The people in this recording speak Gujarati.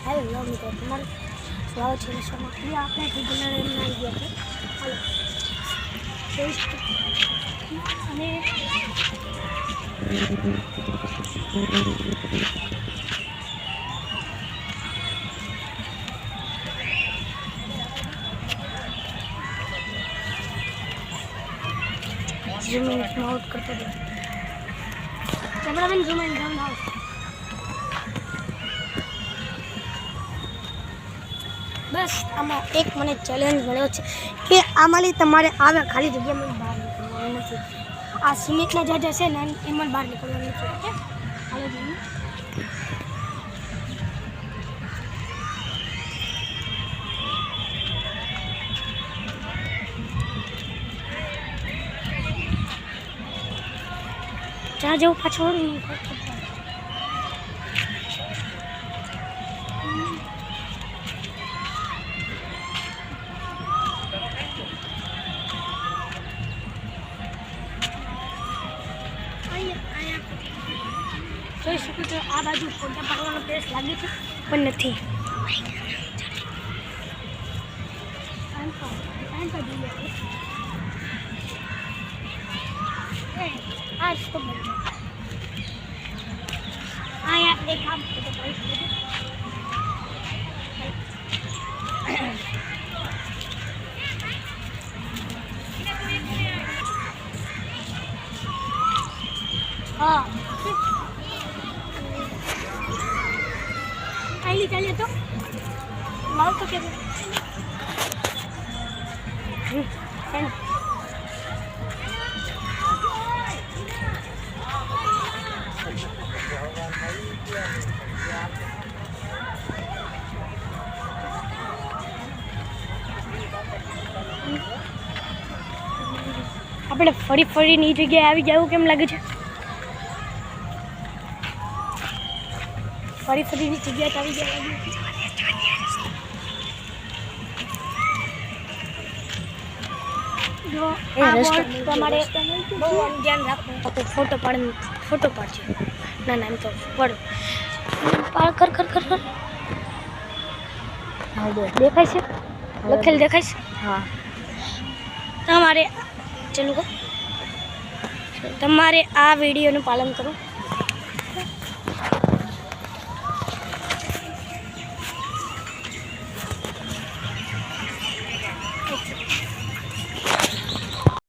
હેલો મિત્રો, તમારું સ્વાગત છે વિશ્વમાં. આપણે ફૂટબોલર એમ આવી ગયા છે. હાલો અને ઝૂમ ઇન આઉટ કરતો હતો. Cameraman zoom in down out. બસ આમાં એક મને ચેલેન્જ મળ્યો છે કે આમાંથી તમારે આવ્યા ખાલી જગ્યામાં બહાર નીકળવાનું નથી. આ સિમેન્ટના જે હશે ને એમાં બહાર નીકળવાનું નથી. ઓકે, હાલો જોઈએ. જ્યાં જવું પાછળ જોઈ શકું તો આ બાજુ ફોટા પાડવાનો પ્રેસ લાગે છે પણ નથી. એક આમ ફોટો પાડી હા આઈલી ચાલીએ તો લાવ તો કે આપણે ફરી ફરીની જગ્યાએ આવી જવું કેમ લાગે છે? ફરી ફરીની જગ્યાએ આવી ગયા તમારે બહુ ધ્યાન રાખવું. ફોટો પાડજો. ના એમ તો પડો કર દેખાય છે? લખેલ દેખાય છે? હા. તમારે આ વિડીયોનું પાલન કરો.